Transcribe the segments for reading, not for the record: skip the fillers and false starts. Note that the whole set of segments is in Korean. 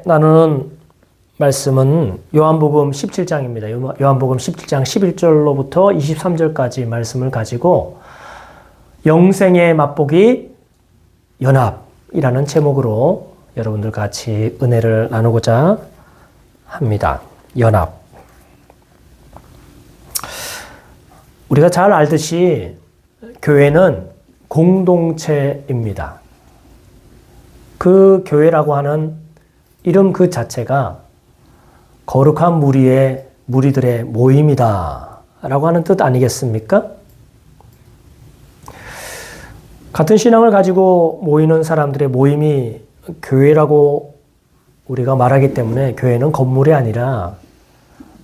나누는 말씀은 요한복음 17장입니다. 요한복음 17장 11절로부터 23절까지 말씀을 가지고 영생의 맛보기 연합이라는 제목으로 여러분들 같이 은혜를 나누고자 합니다. 연합. 우리가 잘 알듯이 교회는 공동체입니다. 그 교회라고 하는 이름 그 자체가 거룩한 무리들의 모임이다 라고 하는 뜻 아니겠습니까? 같은 신앙을 가지고 모이는 사람들의 모임이 교회라고 우리가 말하기 때문에 교회는 건물이 아니라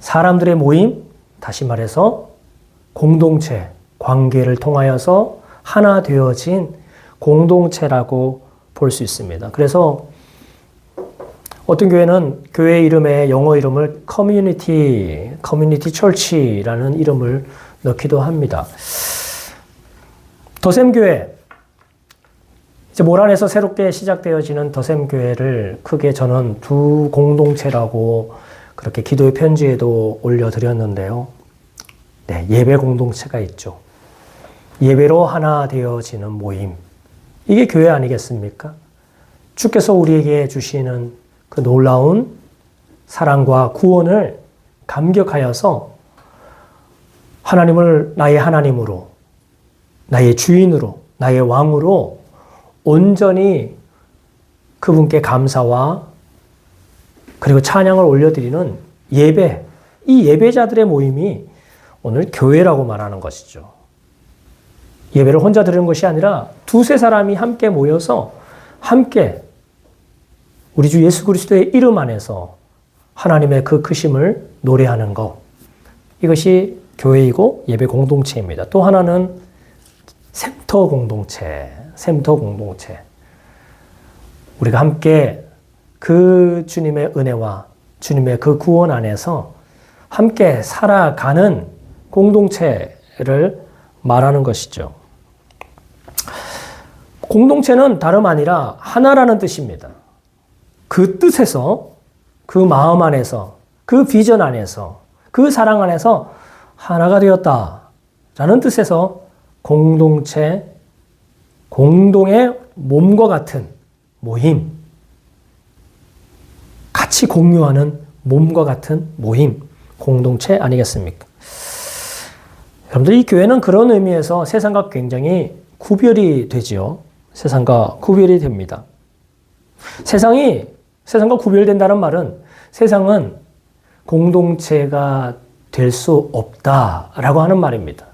사람들의 모임, 다시 말해서 공동체, 관계를 통하여서 하나 되어진 공동체라고 볼 수 있습니다. 그래서 어떤 교회는 교회 이름에 영어 이름을 커뮤니티 철치라는 이름을 넣기도 합니다. 더샘교회, 이제 모란에서 새롭게 시작되어지는 더샘교회를 크게 저는 두 공동체라고 그렇게 기도의 편지에도 올려드렸는데요. 네, 예배 공동체가 있죠. 예배로 하나 되어지는 모임. 이게 교회 아니겠습니까? 주께서 우리에게 주시는 그 놀라운 사랑과 구원을 감격하여서 하나님을 나의 하나님으로, 나의 주인으로, 나의 왕으로 온전히 그분께 감사와 그리고 찬양을 올려드리는 예배, 이 예배자들의 모임이 오늘 교회라고 말하는 것이죠. 예배를 혼자 드리는 것이 아니라 두세 사람이 함께 모여서 함께 우리 주 예수 그리스도의 이름 안에서 하나님의 그 크심을 노래하는 것. 이것이 교회이고 예배 공동체입니다. 또 하나는 샘터 공동체. 우리가 함께 그 주님의 은혜와 주님의 그 구원 안에서 함께 살아가는 공동체를 말하는 것이죠. 공동체는 다름 아니라 하나라는 뜻입니다. 그 뜻에서, 그 마음 안에서, 그 비전 안에서, 그 사랑 안에서 하나가 되었다라는 뜻에서 공동체, 공동의 몸과 같은 모임, 같이 공유하는 몸과 같은 모임, 공동체 아니겠습니까? 여러분들, 이 교회는 그런 의미에서 세상과 굉장히 구별이 되지요. 세상과 구별이 됩니다. 세상과 구별된다는 말은 세상은 공동체가 될 수 없다라고 하는 말입니다.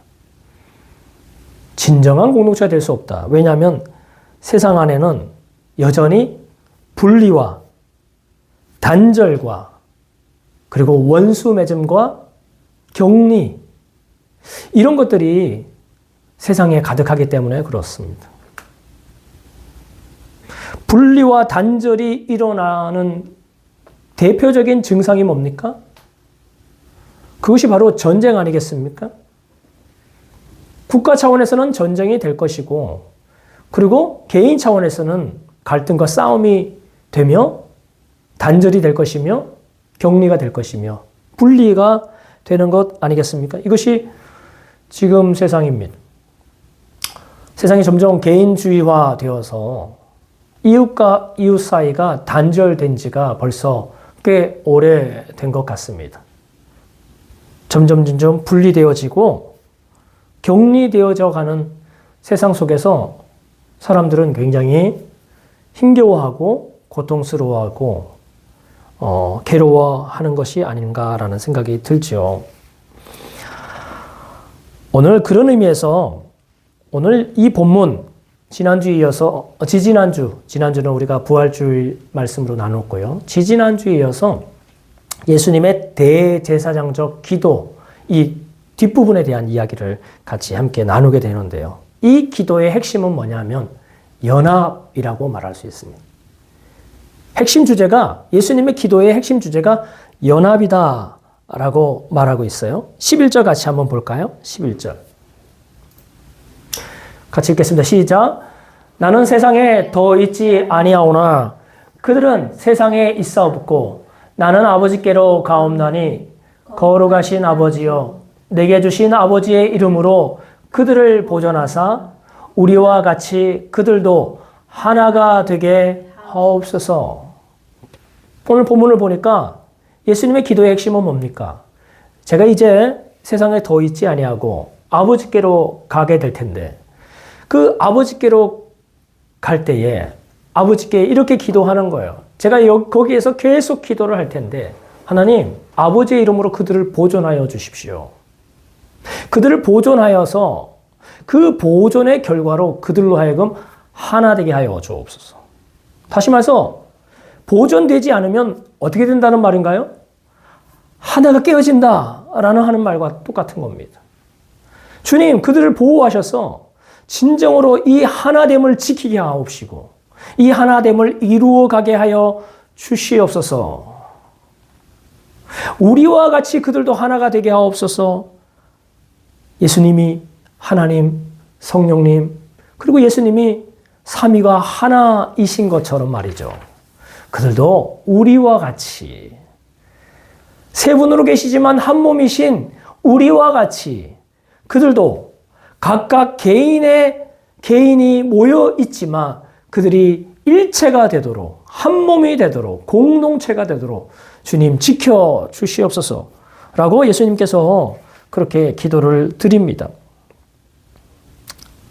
진정한 공동체가 될 수 없다. 왜냐하면 세상 안에는 여전히 분리와 단절과 그리고 원수 맺음과 격리, 이런 것들이 세상에 가득하기 때문에 그렇습니다. 분리와 단절이 일어나는 대표적인 증상이 뭡니까? 그것이 바로 전쟁 아니겠습니까? 국가 차원에서는 전쟁이 될 것이고, 그리고 개인 차원에서는 갈등과 싸움이 되며 단절이 될 것이며 격리가 될 것이며 분리가 되는 것 아니겠습니까? 이것이 지금 세상입니다. 세상이 점점 개인주의화 되어서 이웃과 이웃 사이가 단절된 지가 벌써 꽤 오래된 것 같습니다. 점점 분리되어지고 격리되어져 가는 세상 속에서 사람들은 굉장히 힘겨워하고 고통스러워하고 괴로워하는 것이 아닌가라는 생각이 들죠. 오늘 그런 의미에서 오늘 이 본문, 지난주에 이어서, 지난주는 우리가 부활주일 말씀으로 나눴고요. 지지난주에 이어서 예수님의 대제사장적 기도, 이 뒷부분에 대한 이야기를 같이 함께 나누게 되는데요. 이 기도의 핵심은 뭐냐면 연합이라고 말할 수 있습니다. 핵심 주제가, 예수님의 기도의 핵심 주제가 연합이다 라고 말하고 있어요. 11절 같이 한번 볼까요? 11절. 같이 읽겠습니다. 시작. 나는 세상에 더 있지 아니하오나 그들은 세상에 있어 없고 나는 아버지께로 가옵나니 거룩하신 아버지여 내게 주신 아버지의 이름으로 그들을 보존하사 우리와 같이 그들도 하나가 되게 하옵소서. 오늘 본문을 보니까 예수님의 기도의 핵심은 뭡니까? 제가 이제 세상에 더 있지 아니하고 아버지께로 가게 될 텐데 그 아버지께로 갈 때에 아버지께 이렇게 기도하는 거예요. 제가 거기에서 계속 기도를 할 텐데 하나님 아버지의 이름으로 그들을 보존하여 주십시오. 그들을 보존하여서 그 보존의 결과로 그들로 하여금 하나 되게 하여 주옵소서. 다시 말해서 보존되지 않으면 어떻게 된다는 말인가요? 하나가 깨어진다라는 하는 말과 똑같은 겁니다. 주님 그들을 보호하셔서 진정으로 이 하나됨을 지키게 하옵시고 이 하나됨을 이루어가게 하여 주시옵소서. 우리와 같이 그들도 하나가 되게 하옵소서. 예수님이 하나님, 성령님, 그리고 예수님이 삼위가 하나이신 것처럼 말이죠. 그들도 우리와 같이 세 분으로 계시지만 한 몸이신 우리와 같이 그들도 각각 개인이 모여 있지만 그들이 일체가 되도록 한 몸이 되도록 공동체가 되도록 주님 지켜 주시옵소서라고 예수님께서 그렇게 기도를 드립니다.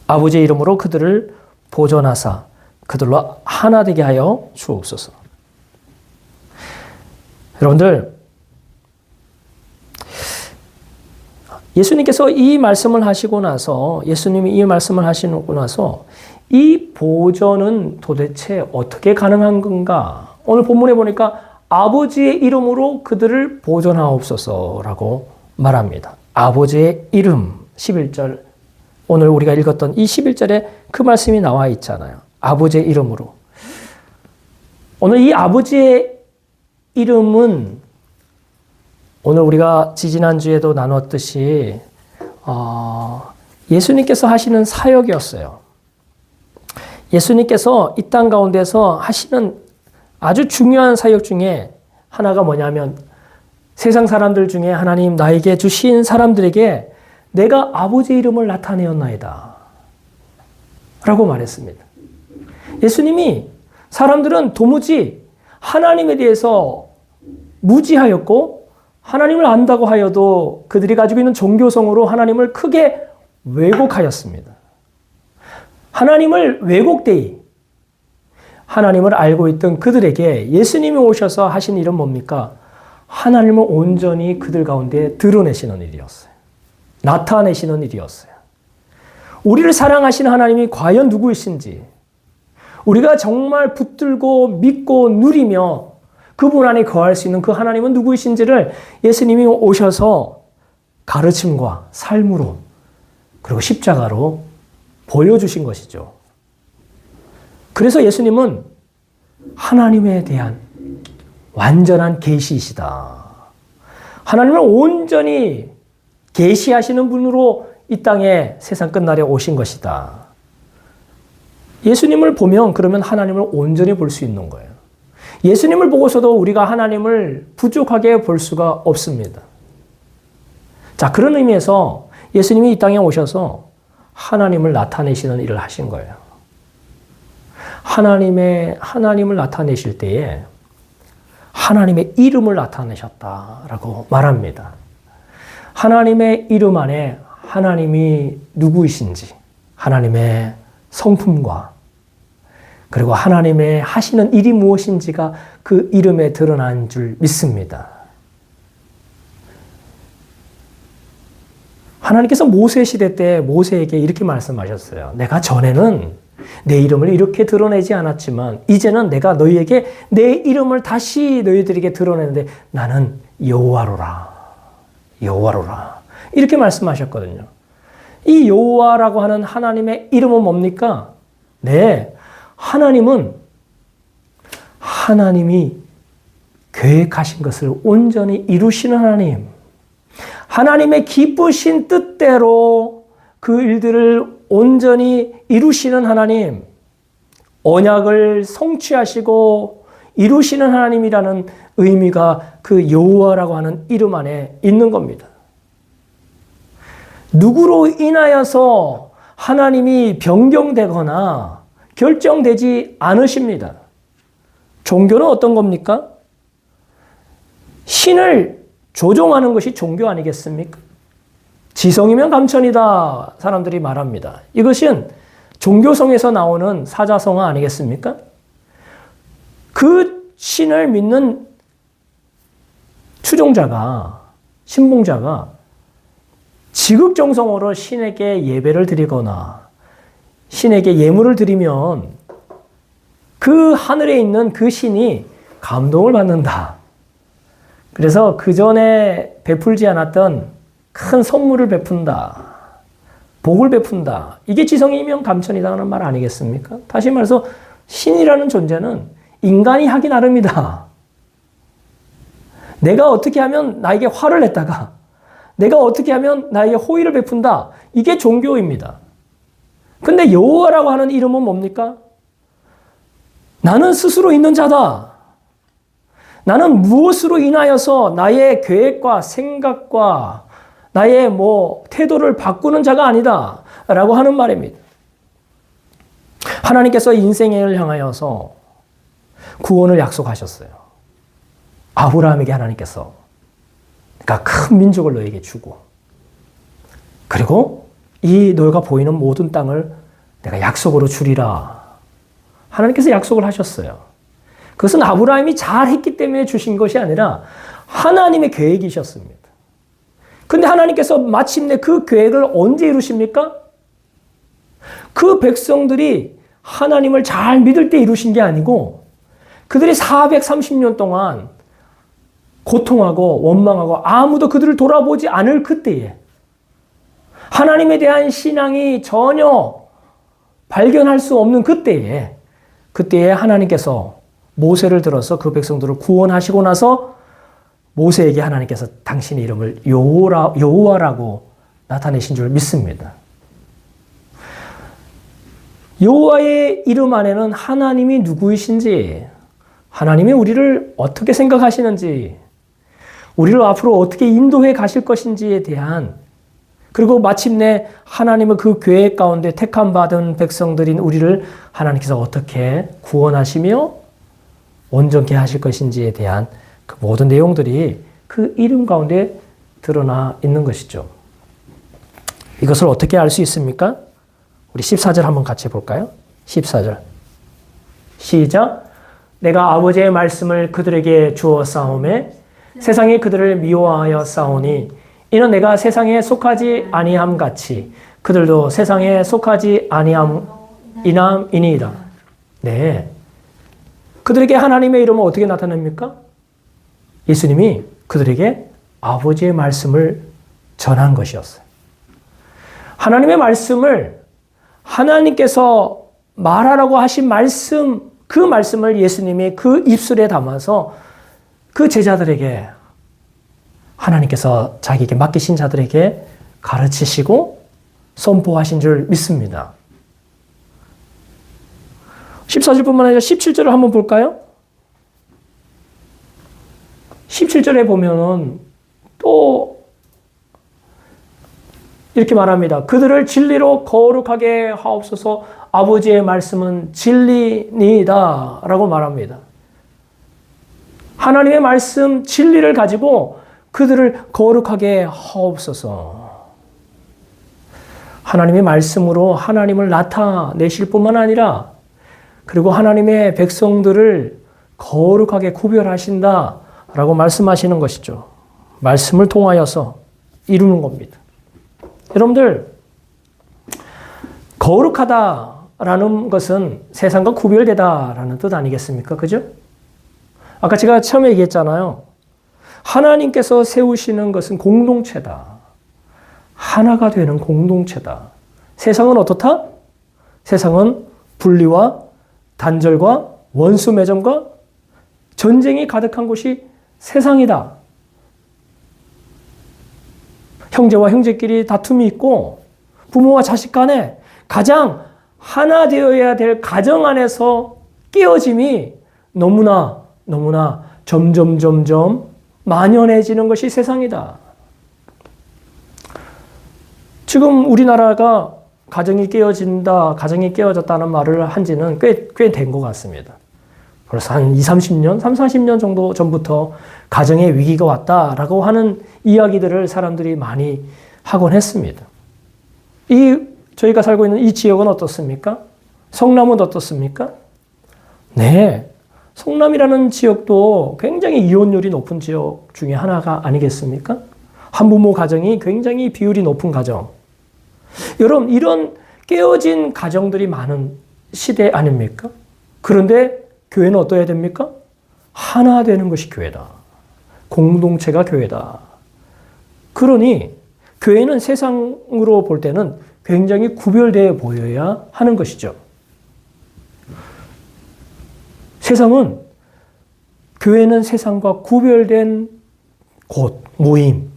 아버지의 이름으로 그들을 보존하사 그들로 하나 되게 하여 주옵소서. 여러분들 예수님께서 이 말씀을 하시고 나서 예수님이 이 말씀을 하시고 나서 이 보존은 도대체 어떻게 가능한 건가? 오늘 본문에 보니까 아버지의 이름으로 그들을 보존하옵소서라고 말합니다. 아버지의 이름 11절 오늘 우리가 읽었던 이 11절에 그 말씀이 나와 있잖아요. 아버지의 이름으로. 오늘 이 아버지의 이름은 오늘 우리가 지지난주에도 나눴듯이 예수님께서 하시는 사역이었어요. 예수님께서 이 땅 가운데서 하시는 아주 중요한 사역 중에 하나가 뭐냐면 세상 사람들 중에 하나님 나에게 주신 사람들에게 내가 아버지의 이름을 나타내었나이다 라고 말했습니다. 예수님이 사람들은 도무지 하나님에 대해서 무지하였고 하나님을 안다고 하여도 그들이 가지고 있는 종교성으로 하나님을 크게 왜곡하였습니다. 하나님을 왜곡되이 하나님을 알고 있던 그들에게 예수님이 오셔서 하신 일은 뭡니까? 하나님을 온전히 그들 가운데 드러내시는 일이었어요. 나타내시는 일이었어요. 우리를 사랑하시는 하나님이 과연 누구이신지 우리가 정말 붙들고 믿고 누리며 그분 안에 거할 수 있는 그 하나님은 누구이신지를 예수님이 오셔서 가르침과 삶으로 그리고 십자가로 보여주신 것이죠. 그래서 예수님은 하나님에 대한 완전한 계시이시다. 하나님을 온전히 계시하시는 분으로 이 땅에 세상 끝날에 오신 것이다. 예수님을 보면 그러면 하나님을 온전히 볼 수 있는 거예요. 예수님을 보고서도 우리가 하나님을 부족하게 볼 수가 없습니다. 자, 그런 의미에서 예수님이 이 땅에 오셔서 하나님을 나타내시는 일을 하신 거예요. 하나님을 나타내실 때에 하나님의 이름을 나타내셨다라고 말합니다. 하나님의 이름 안에 하나님이 누구이신지, 하나님의 성품과 그리고 하나님의 하시는 일이 무엇인지가 그 이름에 드러난 줄 믿습니다. 하나님께서 모세 시대 때 모세에게 이렇게 말씀하셨어요. 내가 전에는 내 이름을 이렇게 드러내지 않았지만 이제는 내가 너희에게 내 이름을 다시 너희들에게 드러내는데 나는 여호와로라. 여호와로라. 이렇게 말씀하셨거든요. 이 여호와라고 하는 하나님의 이름은 뭡니까? 네, 하나님은 하나님이 계획하신 것을 온전히 이루시는 하나님, 하나님의 기쁘신 뜻대로 그 일들을 온전히 이루시는 하나님, 언약을 성취하시고 이루시는 하나님이라는 의미가 그 여호와라고 하는 이름 안에 있는 겁니다. 누구로 인하여서 하나님이 변경되거나 결정되지 않으십니다. 종교는 어떤 겁니까? 신을 조종하는 것이 종교 아니겠습니까? 지성이면 감천이다 사람들이 말합니다. 이것은 종교성에서 나오는 사자성어 아니겠습니까? 그 신을 믿는 추종자가, 신봉자가 지극정성으로 신에게 예배를 드리거나 신에게 예물을 드리면 그 하늘에 있는 그 신이 감동을 받는다. 그래서 그 전에 베풀지 않았던 큰 선물을 베푼다. 복을 베푼다. 이게 지성이면 감천이다는 말 아니겠습니까? 다시 말해서 신이라는 존재는 인간이 하기 나름이다. 내가 어떻게 하면 나에게 화를 냈다가 내가 어떻게 하면 나에게 호의를 베푼다. 이게 종교입니다. 근데 여호와라고 하는 이름은 뭡니까? 나는 스스로 있는 자다. 나는 무엇으로 인하여서 나의 계획과 생각과 나의 태도를 바꾸는 자가 아니다. 라고 하는 말입니다. 하나님께서 인생을 향하여서 구원을 약속하셨어요. 아브라함에게 하나님께서. 그러니까 큰 민족을 너에게 주고. 그리고 이 너희가 보이는 모든 땅을 내가 약속으로 주리라. 하나님께서 약속을 하셨어요. 그것은 아브라함이 잘했기 때문에 주신 것이 아니라 하나님의 계획이셨습니다. 근데 하나님께서 마침내 그 계획을 언제 이루십니까? 그 백성들이 하나님을 잘 믿을 때 이루신 게 아니고 그들이 430년 동안 고통하고 원망하고 아무도 그들을 돌아보지 않을 그때에 하나님에 대한 신앙이 전혀 발견할 수 없는 그때에 하나님께서 모세를 들어서 그 백성들을 구원하시고 나서 모세에게 하나님께서 당신의 이름을 여호와라고 나타내신 줄 믿습니다. 여호와의 이름 안에는 하나님이 누구이신지, 하나님이 우리를 어떻게 생각하시는지, 우리를 앞으로 어떻게 인도해 가실 것인지에 대한, 그리고 마침내 하나님의 그 계획 가운데 택함받은 백성들인 우리를 하나님께서 어떻게 구원하시며 온전케 하실 것인지에 대한 그 모든 내용들이 그 이름 가운데 드러나 있는 것이죠. 이것을 어떻게 알 수 있습니까? 우리 14절 한번 같이 볼까요? 14절. 시작. 내가 아버지의 말씀을 그들에게 주어 싸움에 세상이 그들을 미워하여 싸우니 이는 내가 세상에 속하지 아니함 같이 그들도 세상에 속하지 아니함이니이다. 네. 그들에게 하나님의 이름은 어떻게 나타납니까? 예수님이 그들에게 아버지의 말씀을 전한 것이었어요. 하나님의 말씀을 하나님께서 말하라고 하신 말씀, 그 말씀을 예수님이 그 입술에 담아서 그 제자들에게 하나님께서 자기에게 맡기신 자들에게 가르치시고 선포하신 줄 믿습니다. 14절뿐만 아니라 17절을 한번 볼까요? 17절에 보면은 또 이렇게 말합니다. 그들을 진리로 거룩하게 하옵소서. 아버지의 말씀은 진리니이다 라고 말합니다. 하나님의 말씀 진리를 가지고 그들을 거룩하게 하옵소서. 하나님의 말씀으로 하나님을 나타내실 뿐만 아니라 그리고 하나님의 백성들을 거룩하게 구별하신다 라고 말씀하시는 것이죠. 말씀을 통하여서 이루는 겁니다. 여러분들, 거룩하다라는 것은 세상과 구별되다라는 뜻 아니겠습니까? 그죠? 아까 제가 처음에 얘기했잖아요. 하나님께서 세우시는 것은 공동체다. 하나가 되는 공동체다. 세상은 어떻다? 세상은 분리와 단절과 원수 매점과 전쟁이 가득한 곳이 세상이다. 형제와 형제끼리 다툼이 있고 부모와 자식 간에 가장 하나 되어야 될 가정 안에서 깨어짐이 너무나 너무나 점점 만연해지는 것이 세상이다. 지금 우리나라가 가정이 깨어진다, 가정이 깨어졌다는 말을 한 지는 꽤 된 것 같습니다. 벌써 한 30년, 40년 정도 전부터 가정에 위기가 왔다라고 하는 이야기들을 사람들이 많이 하곤 했습니다. 저희가 살고 있는 이 지역은 어떻습니까? 성남은 어떻습니까? 네. 성남이라는 지역도 굉장히 이혼율이 높은 지역 중에 하나가 아니겠습니까? 한부모 가정이 굉장히 비율이 높은 가정. 여러분, 이런 깨어진 가정들이 많은 시대 아닙니까? 그런데 교회는 어떠해야 됩니까? 하나 되는 것이 교회다. 공동체가 교회다. 그러니 교회는 세상으로 볼 때는 굉장히 구별되어 보여야 하는 것이죠. 교회는 세상과 구별된 곳, 모임.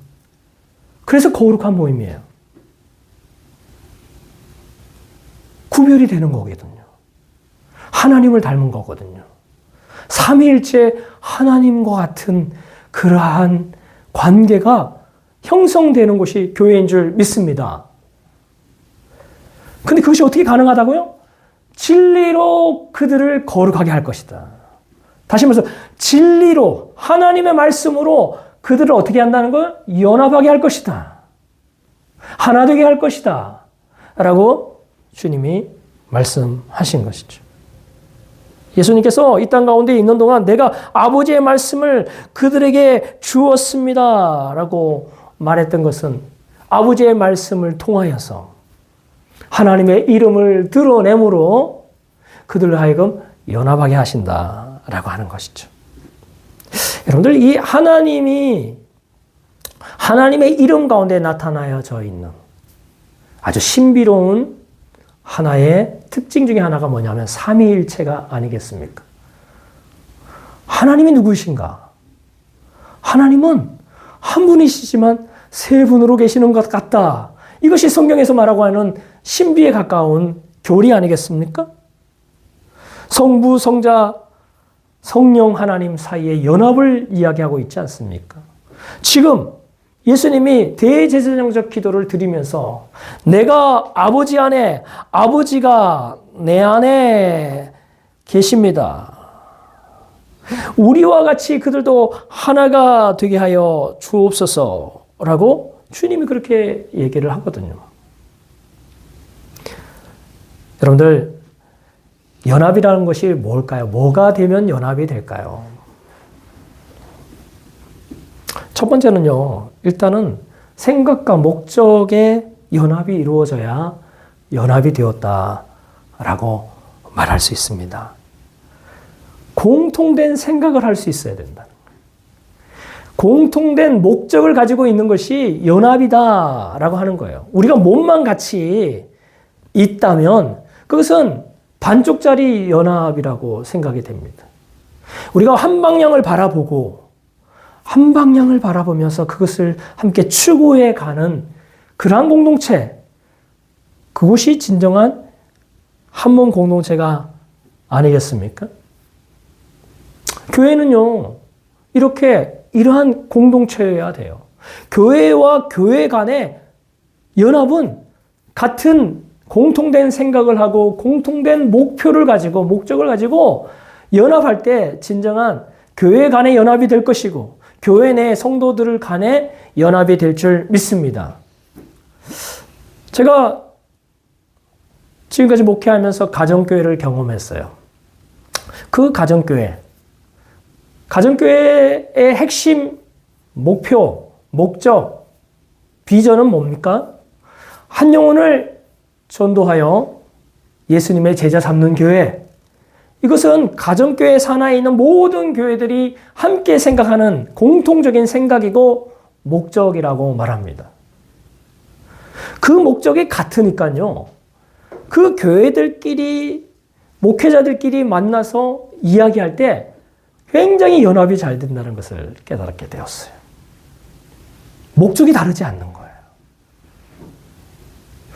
그래서 거룩한 모임이에요. 구별이 되는 거거든요. 하나님을 닮은 거거든요. 삼위일체 하나님과 같은 그러한 관계가 형성되는 곳이 교회인 줄 믿습니다. 근데 그것이 어떻게 가능하다고요? 진리로 그들을 거룩하게 할 것이다. 다시 말해서 진리로 하나님의 말씀으로 그들을 어떻게 한다는 걸? 연합하게 할 것이다. 하나 되게 할 것이다. 라고 주님이 말씀하신 것이죠. 예수님께서 이 땅 가운데 있는 동안 내가 아버지의 말씀을 그들에게 주었습니다. 라고 말했던 것은 아버지의 말씀을 통하여서 하나님의 이름을 드러내므로 그들을 하여금 연합하게 하신다라고 하는 것이죠. 여러분들, 이 하나님이 하나님의 이름 가운데 나타나여져 있는 아주 신비로운 하나의 특징 중에 하나가 뭐냐면 삼위일체가 아니겠습니까? 하나님이 누구이신가? 하나님은 한 분이시지만 세 분으로 계시는 것 같다. 이것이 성경에서 말하고 하는 신비에 가까운 교리 아니겠습니까? 성부, 성자, 성령 하나님 사이의 연합을 이야기하고 있지 않습니까? 지금 예수님이 대제사장적 기도를 드리면서 내가 아버지 안에, 아버지가 내 안에 계십니다. 우리와 같이 그들도 하나가 되게 하여 주옵소서라고 주님이 그렇게 얘기를 하거든요. 여러분들, 연합이라는 것이 뭘까요? 뭐가 되면 연합이 될까요? 첫 번째는요, 일단은 생각과 목적의 연합이 이루어져야 연합이 되었다라고 말할 수 있습니다. 공통된 생각을 할 수 있어야 된다. 공통된 목적을 가지고 있는 것이 연합이다라고 하는 거예요. 우리가 몸만 같이 있다면 그것은 반쪽짜리 연합이라고 생각이 됩니다. 우리가 한 방향을 바라보고 한 방향을 바라보면서 그것을 함께 추구해 가는 그러한 공동체, 그것이 진정한 한 몸 공동체가 아니겠습니까? 교회는요, 이러한 공동체여야 돼요. 교회와 교회 간의 연합은 같은 공통된 생각을 하고 공통된 목표를 가지고 목적을 가지고 연합할 때 진정한 교회 간의 연합이 될 것이고 교회 내 성도들 간의 연합이 될 줄 믿습니다. 제가 지금까지 목회하면서 가정교회를 경험했어요. 그 가정교회의 핵심 목표, 목적, 비전은 뭡니까? 한 영혼을 전도하여 예수님의 제자 삼는 교회. 이것은 가정교회 산하에 있는 모든 교회들이 함께 생각하는 공통적인 생각이고 목적이라고 말합니다. 그 목적이 같으니까요. 그 교회들끼리, 목회자들끼리 만나서 이야기할 때 굉장히 연합이 잘 된다는 것을 깨달게 되었어요. 목적이 다르지 않는 거예요.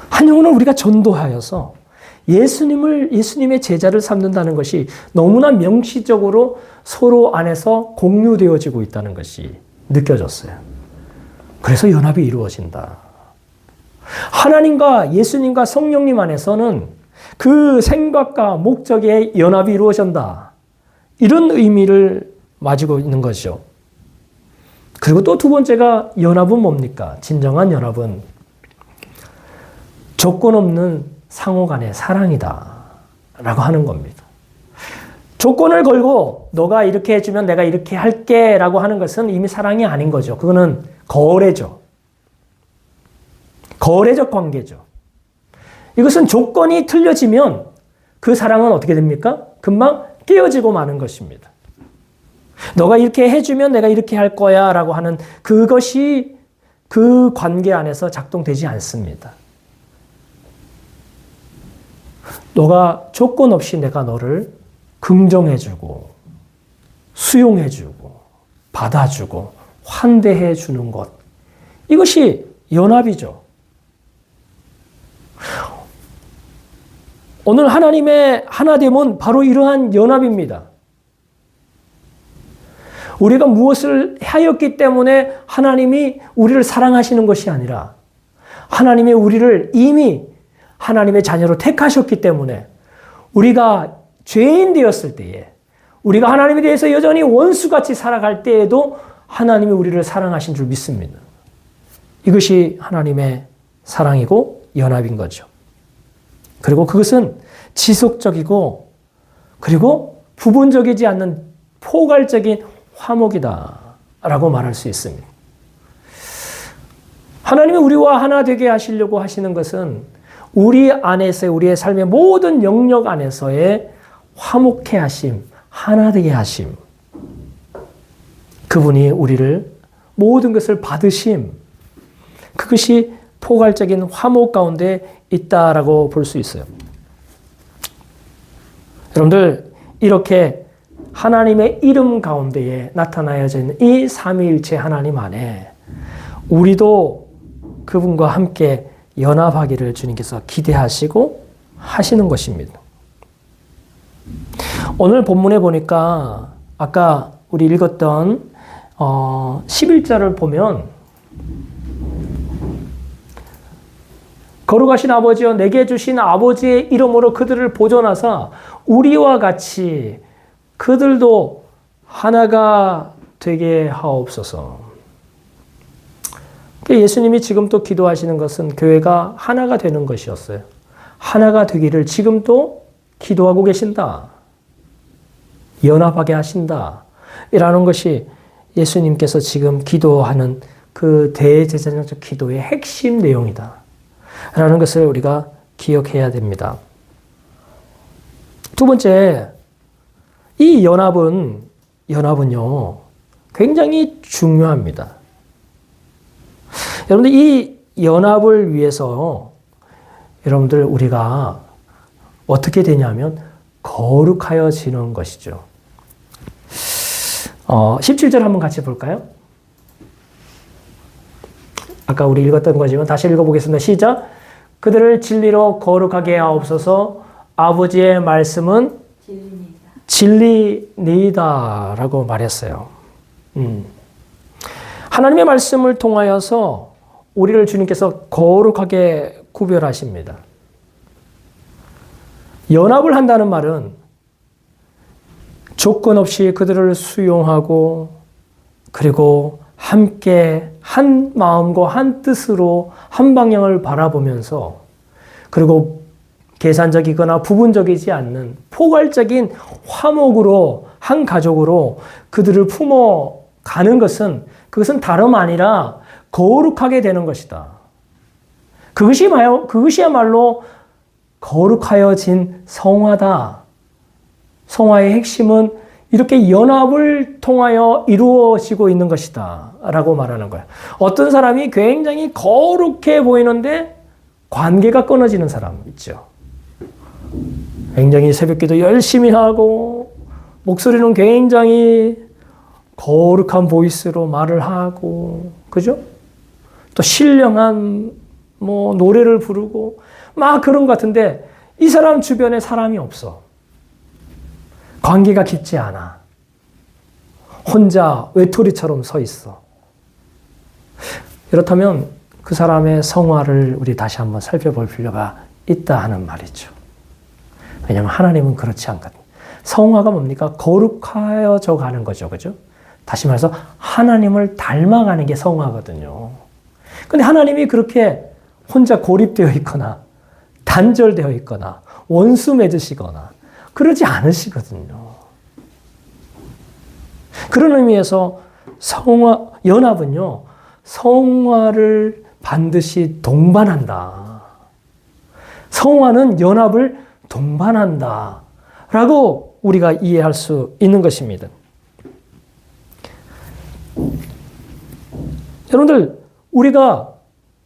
한 영혼을 우리가 전도하여서 예수님의 제자를 삼는다는 것이 너무나 명시적으로 서로 안에서 공유되어지고 있다는 것이 느껴졌어요. 그래서 연합이 이루어진다. 하나님과 예수님과 성령님 안에서는 그 생각과 목적의 연합이 이루어진다. 이런 의미를 가지고 있는 것이죠. 그리고 또 두 번째가 연합은 뭡니까? 진정한 연합은 조건 없는 상호 간의 사랑이다 라고 하는 겁니다. 조건을 걸고 너가 이렇게 해주면 내가 이렇게 할게 라고 하는 것은 이미 사랑이 아닌 거죠. 그거는 거래죠. 거래적 관계죠. 이것은 조건이 틀려지면 그 사랑은 어떻게 됩니까? 금방 깨어지고 마는 것입니다. 너가 이렇게 해주면 내가 이렇게 할 거야 라고 하는 그것이 그 관계 안에서 작동되지 않습니다. 너가 조건 없이 내가 너를 긍정해주고 수용해주고 받아주고 환대해주는 것. 이것이 연합이죠. 오늘 하나님의 하나됨은 바로 이러한 연합입니다. 우리가 무엇을 하였기 때문에 하나님이 우리를 사랑하시는 것이 아니라 하나님이 우리를 이미 하나님의 자녀로 택하셨기 때문에 우리가 죄인 되었을 때에 우리가 하나님에 대해서 여전히 원수같이 살아갈 때에도 하나님이 우리를 사랑하신 줄 믿습니다. 이것이 하나님의 사랑이고 연합인 거죠. 그리고 그것은 지속적이고 그리고 부분적이지 않는 포괄적인 화목이다라고 말할 수 있습니다. 하나님이 우리와 하나 되게 하시려고 하시는 것은 우리 안에서의 우리의 삶의 모든 영역 안에서의 화목해 하심, 하나 되게 하심. 그분이 우리를 모든 것을 받으심. 그것이 포괄적인 화목 가운데 있다라고 볼 수 있어요. 여러분들 이렇게 하나님의 이름 가운데에 나타나여져 있는 이 삼위일체 하나님 안에 우리도 그분과 함께 연합하기를 주님께서 기대하시고 하시는 것입니다. 오늘 본문에 보니까 아까 우리 읽었던 11절을 보면 거룩하신 아버지여 내게 주신 아버지의 이름으로 그들을 보존하사 우리와 같이 그들도 하나가 되게 하옵소서. 예수님이 지금 또 기도하시는 것은 교회가 하나가 되는 것이었어요. 하나가 되기를 지금도 기도하고 계신다. 연합하게 하신다. 이라는 것이 예수님께서 지금 기도하는 그 대제사장적 기도의 핵심 내용이다. 라는 것을 우리가 기억해야 됩니다. 두 번째, 이 연합은요, 굉장히 중요합니다. 여러분들 이 연합을 위해서 여러분들 우리가 어떻게 되냐면 거룩하여지는 것이죠. 17절 한번 같이 볼까요? 아까 우리 읽었던 거지만 다시 읽어보겠습니다. 시작. 그들을 진리로 거룩하게 하옵소서. 아버지의 말씀은 진리니이다 라고 말했어요. 하나님의 말씀을 통하여서 우리를 주님께서 거룩하게 구별하십니다. 연합을 한다는 말은 조건 없이 그들을 수용하고 그리고 함께 한 마음과 한 뜻으로 한 방향을 바라보면서 그리고 계산적이거나 부분적이지 않는 포괄적인 화목으로 한 가족으로 그들을 품어가는 그것은 다름 아니라 거룩하게 되는 것이다. 그것이야말로 거룩하여진 성화다. 성화의 핵심은 이렇게 연합을 통하여 이루어지고 있는 것이다. 라고 말하는 거야. 어떤 사람이 굉장히 거룩해 보이는데 관계가 끊어지는 사람 있죠. 굉장히 새벽기도 열심히 하고 목소리는 굉장히 거룩한 보이스로 말을 하고 그죠? 또 신령한 노래를 부르고 막 그런 것 같은데 이 사람 주변에 사람이 없어. 관계가 깊지 않아. 혼자 외톨이처럼 서 있어. 이렇다면 그 사람의 성화를 우리 다시 한번 살펴볼 필요가 있다 하는 말이죠. 왜냐하면 하나님은 그렇지 않거든요. 성화가 뭡니까? 거룩하여져 가는 거죠. 그죠? 다시 말해서 하나님을 닮아가는 게 성화거든요. 근데 하나님이 그렇게 혼자 고립되어 있거나 단절되어 있거나 원수 맺으시거나 그러지 않으시거든요. 그런 의미에서 연합은요, 성화를 반드시 동반한다. 성화는 연합을 동반한다. 라고 우리가 이해할 수 있는 것입니다. 여러분들, 우리가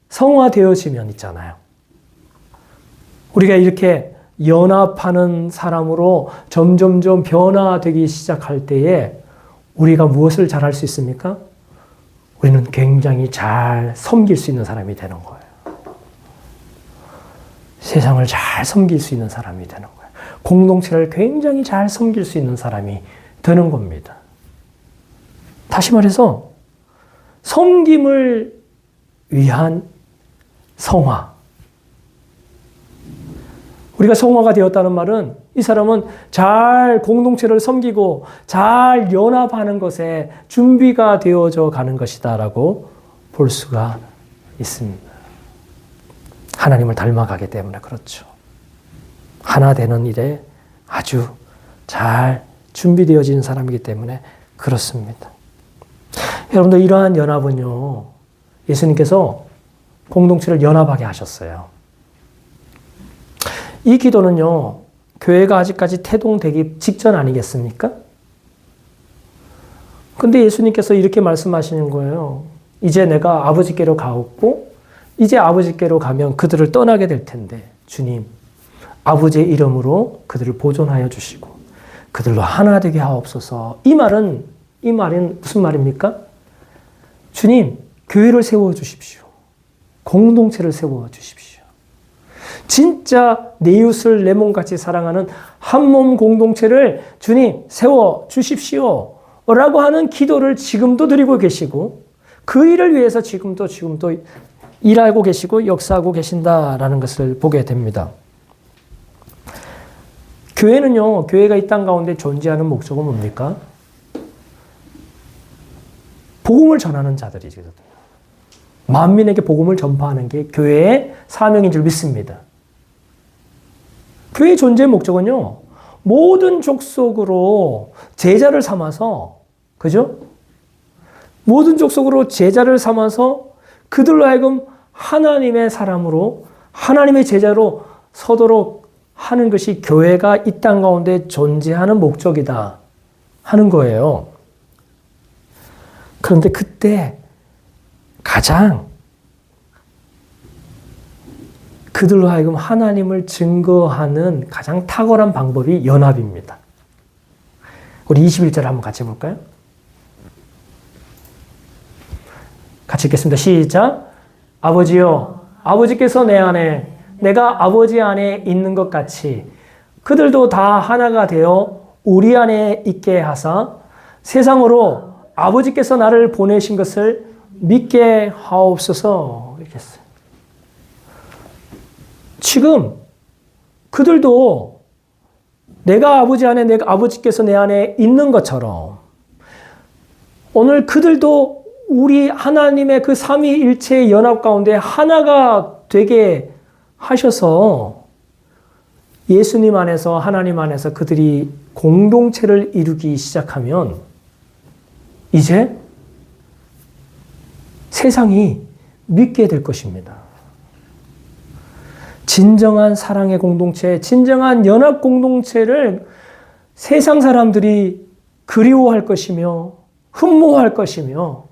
성화되어지면 있잖아요. 우리가 이렇게 연합하는 사람으로 점점점 변화되기 시작할 때에 우리가 무엇을 잘할 수 있습니까? 우리는 굉장히 잘 섬길 수 있는 사람이 되는 거예요. 세상을 잘 섬길 수 있는 사람이 되는 거예요. 공동체를 굉장히 잘 섬길 수 있는 사람이 되는 겁니다. 다시 말해서 섬김을 위한 성화. 우리가 성화가 되었다는 말은 이 사람은 잘 공동체를 섬기고 잘 연합하는 것에 준비가 되어져 가는 것이다 라고 볼 수가 있습니다. 하나님을 닮아가기 때문에 그렇죠. 하나 되는 일에 아주 잘 준비되어진 사람이기 때문에 그렇습니다. 여러분들, 이러한 연합은요, 예수님께서 공동체를 연합하게 하셨어요. 이 기도는요, 교회가 아직까지 태동되기 직전 아니겠습니까? 근데 예수님께서 이렇게 말씀하시는 거예요. 이제 내가 아버지께로 가었고, 이제 아버지께로 가면 그들을 떠나게 될 텐데, 주님, 아버지의 이름으로 그들을 보존하여 주시고, 그들로 하나 되게 하옵소서. 이 말은 무슨 말입니까? 주님, 교회를 세워 주십시오. 공동체를 세워 주십시오. 진짜 내 이웃을 내 몸같이 사랑하는 한몸 공동체를 주님 세워 주십시오. 라고 하는 기도를 지금도 드리고 계시고 그 일을 위해서 지금도 일하고 계시고 역사하고 계신다라는 것을 보게 됩니다. 교회는요, 교회가 이 땅 가운데 존재하는 목적은 뭡니까? 복음을 전하는 자들이거든요. 만민에게 복음을 전파하는 게 교회의 사명인 줄 믿습니다. 교회의 존재의 목적은요, 모든 족속으로 제자를 삼아서, 그죠? 모든 족속으로 제자를 삼아서 그들로 하여금 하나님의 사람으로, 하나님의 제자로 서도록 하는 것이 교회가 이 땅 가운데 존재하는 목적이다 하는 거예요. 그런데 그때 가장 그들로 하여금 하나님을 증거하는 가장 탁월한 방법이 연합입니다. 우리 21절 한번 같이 볼까요? 같이 읽겠습니다. 시작. 아버지요, 아버지께서 내 안에, 내가 아버지 안에 있는 것 같이 그들도 다 하나가 되어 우리 안에 있게 하사 세상으로 아버지께서 나를 보내신 것을 믿게 하옵소서. 이렇게 했어요. 지금 그들도 내가 아버지 안에, 내가 아버지께서 내 안에 있는 것처럼 오늘 그들도 우리 하나님의 그 삼위일체의 연합 가운데 하나가 되게 하셔서 예수님 안에서, 하나님 안에서 그들이 공동체를 이루기 시작하면 이제 세상이 믿게 될 것입니다. 진정한 사랑의 공동체, 진정한 연합 공동체를 세상 사람들이 그리워할 것이며 흠모할 것이며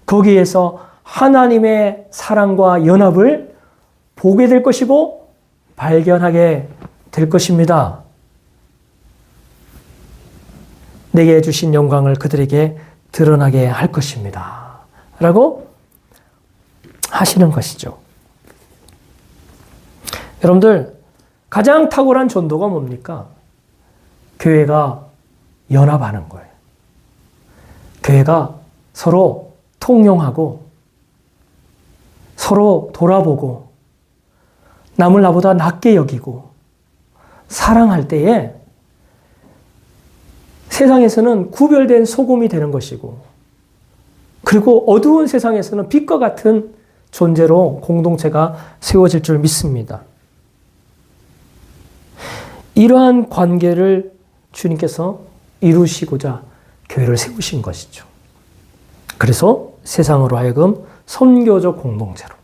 거기에서 하나님의 사랑과 연합을 보게 될 것이고 발견하게 될 것입니다. 내게 주신 영광을 그들에게 드러나게 할 것입니다. 라고 하시는 것이죠. 여러분들, 가장 탁월한 전도가 뭡니까? 교회가 연합하는 거예요. 교회가 서로 통용하고 서로 돌아보고 남을 나보다 낮게 여기고 사랑할 때에 세상에서는 구별된 소금이 되는 것이고, 그리고 어두운 세상에서는 빛과 같은 존재로 공동체가 세워질 줄 믿습니다. 이러한 관계를 주님께서 이루시고자 교회를 세우신 것이죠. 그래서 세상으로 하여금 선교적 공동체로,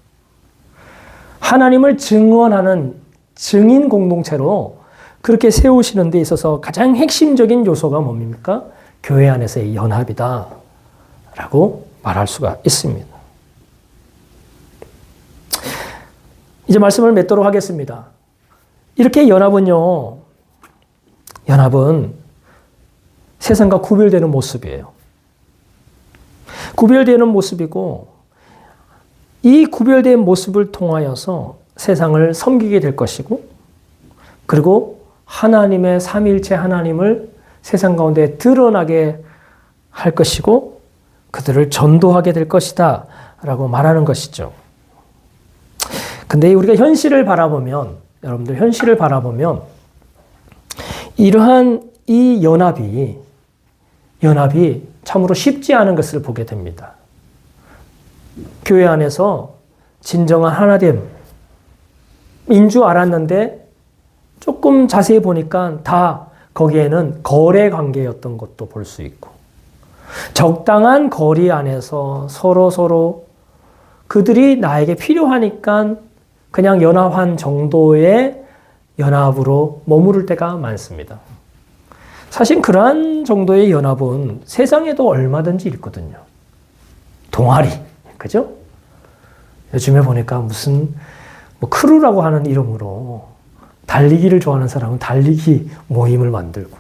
하나님을 증언하는 증인 공동체로 그렇게 세우시는 데 있어서 가장 핵심적인 요소가 뭡니까? 교회 안에서의 연합이다 라고 말할 수가 있습니다. 이제 말씀을 맺도록 하겠습니다. 이렇게 연합은 세상과 구별되는 모습이에요. 구별되는 모습이고, 이 구별된 모습을 통하여서 세상을 섬기게 될 것이고, 그리고 하나님의 삼위일체 하나님을 세상 가운데 드러나게 할 것이고, 그들을 전도하게 될 것이다 라고 말하는 것이죠. 근데 우리가 현실을 바라보면, 여러분들 현실을 바라보면 이러한 이 연합이 참으로 쉽지 않은 것을 보게 됩니다. 교회 안에서 진정한 하나됨인 줄 알았는데 조금 자세히 보니까 다 거기에는 거래 관계였던 것도 볼 수 있고, 적당한 거리 안에서 서로 그들이 나에게 필요하니까 그냥 연합한 정도의 연합으로 머무를 때가 많습니다. 사실 그러한 정도의 연합은 세상에도 얼마든지 있거든요. 동아리, 그죠? 요즘에 보니까 무슨 크루라고 하는 이름으로 달리기를 좋아하는 사람은 달리기 모임을 만들고,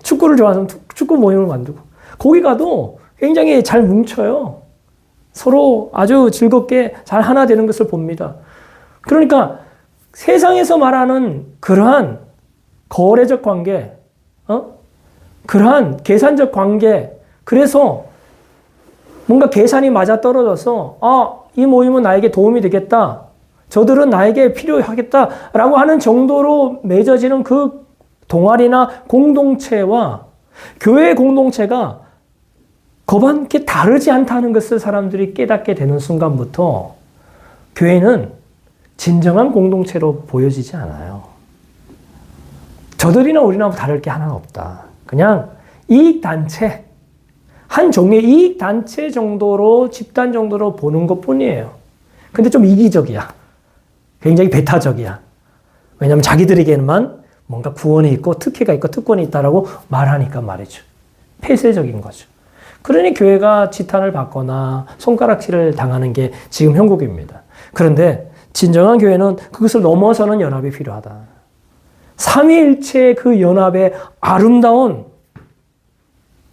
축구를 좋아하는 축구 모임을 만들고, 거기 가도 굉장히 잘 뭉쳐요. 서로 아주 즐겁게 잘 하나 되는 것을 봅니다. 그러니까 세상에서 말하는 그러한 거래적 관계, 그러한 계산적 관계, 그래서 뭔가 계산이 맞아떨어져서 이 모임은 나에게 도움이 되겠다, 저들은 나에게 필요하겠다라고 하는 정도로 맺어지는 그 동아리나 공동체와 교회 공동체가 거반께 다르지 않다는 것을 사람들이 깨닫게 되는 순간부터 교회는 진정한 공동체로 보여지지 않아요. 저들이나 우리나 다를 게 하나는 없다. 그냥 이익단체, 한 종류의 이익단체 정도로, 집단 정도로 보는 것 뿐이에요. 근데 좀 이기적이야. 굉장히 배타적이야. 왜냐하면 자기들에게만 뭔가 구원이 있고 특혜가 있고 특권이 있다라고 말하니까 말이죠. 폐쇄적인 거죠. 그러니 교회가 지탄을 받거나 손가락질을 당하는 게 지금 형국입니다. 그런데 진정한 교회는 그것을 넘어서는 연합이 필요하다. 삼위일체의 그 연합의 아름다운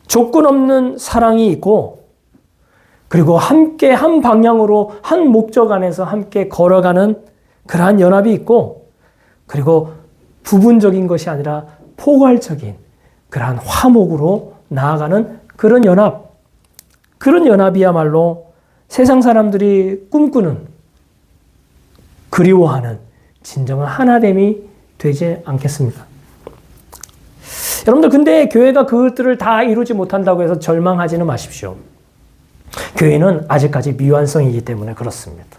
조건 없는 사랑이 있고, 그리고 함께 한 방향으로 한 목적 안에서 함께 걸어가는 그러한 연합이 있고, 그리고 부분적인 것이 아니라 포괄적인 그러한 화목으로 나아가는 그런 연합, 그런 연합이야말로 세상 사람들이 꿈꾸는, 그리워하는 진정한 하나됨이 되지 않겠습니까? 여러분들, 근데 교회가 그것들을 다 이루지 못한다고 해서 절망하지는 마십시오. 교회는 아직까지 미완성이기 때문에 그렇습니다.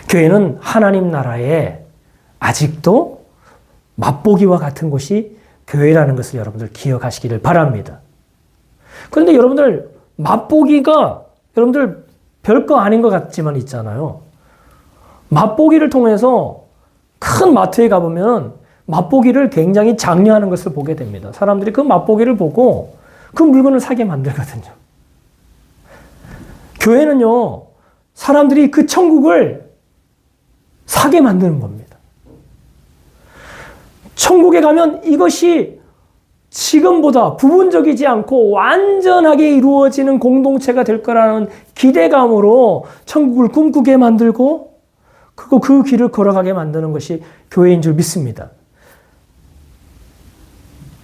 교회는 하나님 나라에 아직도 맛보기와 같은 곳이 교회라는 것을 여러분들 기억하시기를 바랍니다. 그런데 여러분들, 맛보기가 여러분들 별거 아닌 것 같지만 있잖아요. 맛보기를 통해서 큰 마트에 가보면 맛보기를 굉장히 장려하는 것을 보게 됩니다. 사람들이 그 맛보기를 보고 그 물건을 사게 만들거든요. 교회는요, 사람들이 그 천국을 사게 만드는 겁니다. 천국에 가면 이것이 지금보다 부분적이지 않고 완전하게 이루어지는 공동체가 될 거라는 기대감으로 천국을 꿈꾸게 만들고, 그리고 그 길을 걸어가게 만드는 것이 교회인 줄 믿습니다.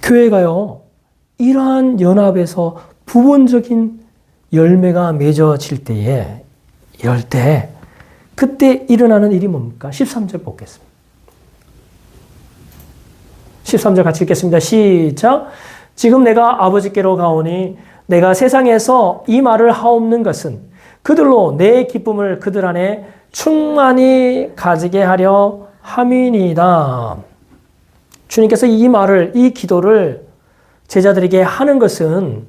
교회가요, 이러한 연합에서 부분적인 열매가 맺어질 때에, 이럴 때, 그때 일어나는 일이 뭡니까? 13절 보겠습니다. 13절 같이 읽겠습니다. 시작. 지금 내가 아버지께로 가오니 내가 세상에서 이 말을 하옵는 것은 그들로 내 기쁨을 그들 안에 충만히 가지게 하려 함이니이다. 주님께서 이 말을, 이 기도를 제자들에게 하는 것은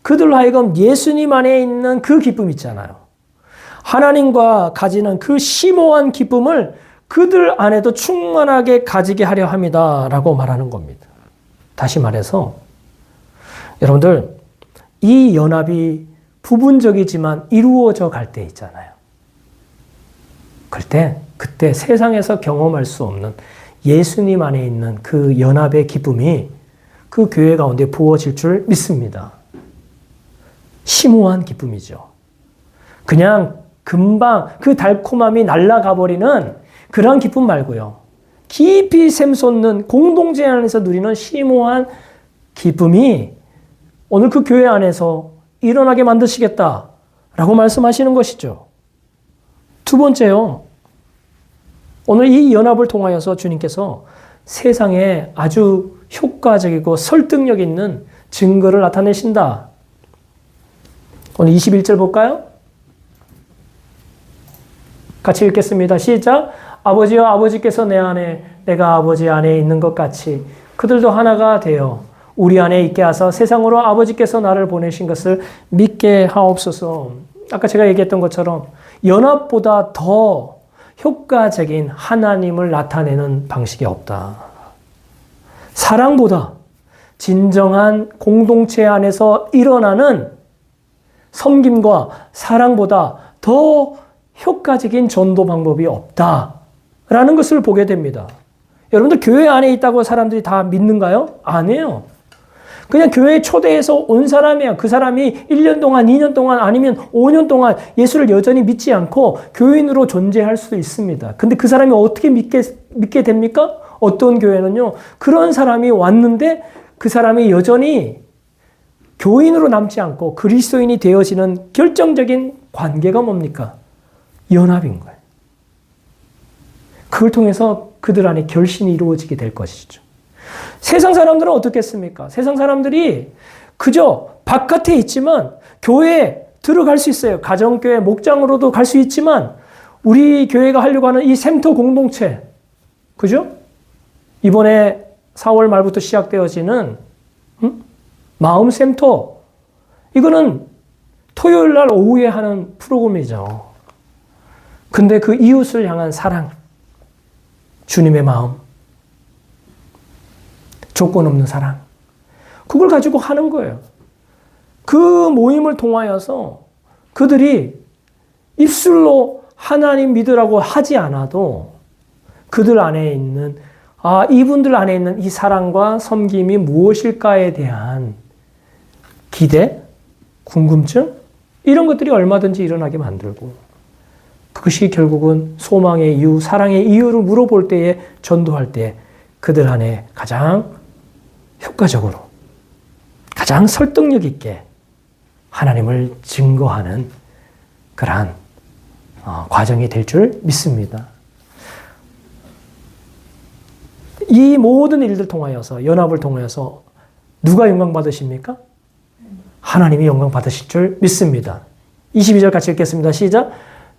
그들로 하여금 예수님 안에 있는 그 기쁨 있잖아요. 하나님과 가지는 그 심오한 기쁨을 그들 안에도 충만하게 가지게 하려 합니다. 라고 말하는 겁니다. 다시 말해서 여러분들, 이 연합이 부분적이지만 이루어져 갈 때 있잖아요. 그때 세상에서 경험할 수 없는 예수님 안에 있는 그 연합의 기쁨이 그 교회 가운데 부어질 줄 믿습니다. 심오한 기쁨이죠. 그냥 금방 그 달콤함이 날아가 버리는 그런 기쁨 말고요. 깊이 샘솟는 공동체 안에서 누리는 심오한 기쁨이 오늘 그 교회 안에서 일어나게 만드시겠다라고 말씀하시는 것이죠. 두 번째요. 오늘 이 연합을 통하여서 주님께서 세상에 아주 효과적이고 설득력 있는 증거를 나타내신다. 오늘 21절 볼까요? 같이 읽겠습니다. 시작. 아버지여 아버지께서 내 안에 내가 아버지 안에 있는 것 같이 그들도 하나가 되어 우리 안에 있게 하사 세상으로 아버지께서 나를 보내신 것을 믿게 하옵소서. 아까 제가 얘기했던 것처럼 연합보다 더 효과적인 하나님을 나타내는 방식이 없다. 사랑보다 진정한 공동체 안에서 일어나는 섬김과 사랑보다 더 효과적인 전도 방법이 없다라는 것을 보게 됩니다. 여러분들 교회 안에 있다고 사람들이 다 믿는가요? 아니에요. 그냥 교회에 초대해서 온 사람이야. 그 사람이 1년 동안, 2년 동안 아니면 5년 동안 예수를 여전히 믿지 않고 교인으로 존재할 수도 있습니다. 근데 그 사람이 어떻게 믿게 됩니까? 어떤 교회는요. 그런 사람이 왔는데 그 사람이 여전히 교인으로 남지 않고 그리스도인이 되어지는 결정적인 관계가 뭡니까? 연합인 거예요. 그걸 통해서 그들 안에 결신이 이루어지게 될 것이죠. 세상 사람들은 어떻겠습니까? 세상 사람들이 그저 바깥에 있지만 교회에 들어갈 수 있어요. 가정교회, 목장으로도 갈 수 있지만 우리 교회가 하려고 하는 이 샘터 공동체, 그죠? 이번에 4월 말부터 시작되어지는 마음 샘터, 이거는 토요일 날 오후에 하는 프로그램이죠. 근데 그 이웃을 향한 사랑, 주님의 마음, 조건 없는 사랑, 그걸 가지고 하는 거예요. 그 모임을 통하여서 그들이 입술로 하나님 믿으라고 하지 않아도 그들 안에 있는, 이분들 안에 있는 이 사랑과 섬김이 무엇일까에 대한 기대, 궁금증, 이런 것들이 얼마든지 일어나게 만들고, 그것이 결국은 소망의 이유, 사랑의 이유를 물어볼 때에, 전도할 때 그들 안에 가장 효과적으로, 가장 설득력 있게 하나님을 증거하는 그러한 과정이 될 줄 믿습니다. 이 모든 일들 통하여서, 연합을 통하여서 누가 영광 받으십니까? 하나님이 영광 받으실 줄 믿습니다. 22절 같이 읽겠습니다. 시작.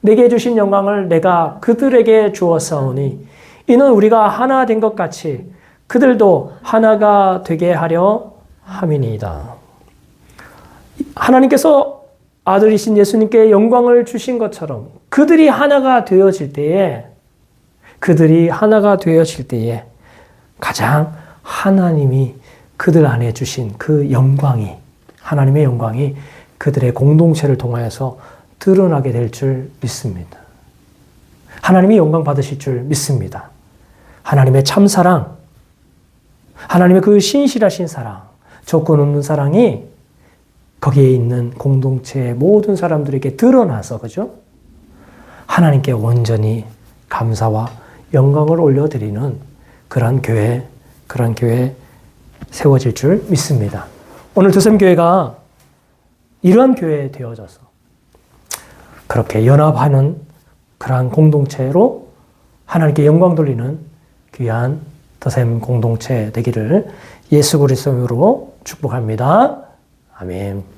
내게 주신 영광을 내가 그들에게 주었사오니 이는 우리가 하나 된 것 같이 그들도 하나가 되게 하려 함이니이다. 하나님께서 아들이신 예수님께 영광을 주신 것처럼 그들이 하나가 되어질 때에, 가장 하나님이 그들 안에 주신 그 영광이, 하나님의 영광이 그들의 공동체를 통하여서 드러나게 될 줄 믿습니다. 하나님이 영광 받으실 줄 믿습니다. 하나님의 참사랑, 하나님의 그 신실하신 사랑, 조건 없는 사랑이 거기에 있는 공동체의 모든 사람들에게 드러나서, 그죠? 하나님께 온전히 감사와 영광을 올려드리는 그런 교회 세워질 줄 믿습니다. 오늘 두샘교회가 이러한 교회 되어져서 그렇게 연합하는 그러한 공동체로 하나님께 영광 돌리는 귀한 더샘 공동체 되기를 예수 그리스도로 축복합니다. 아멘.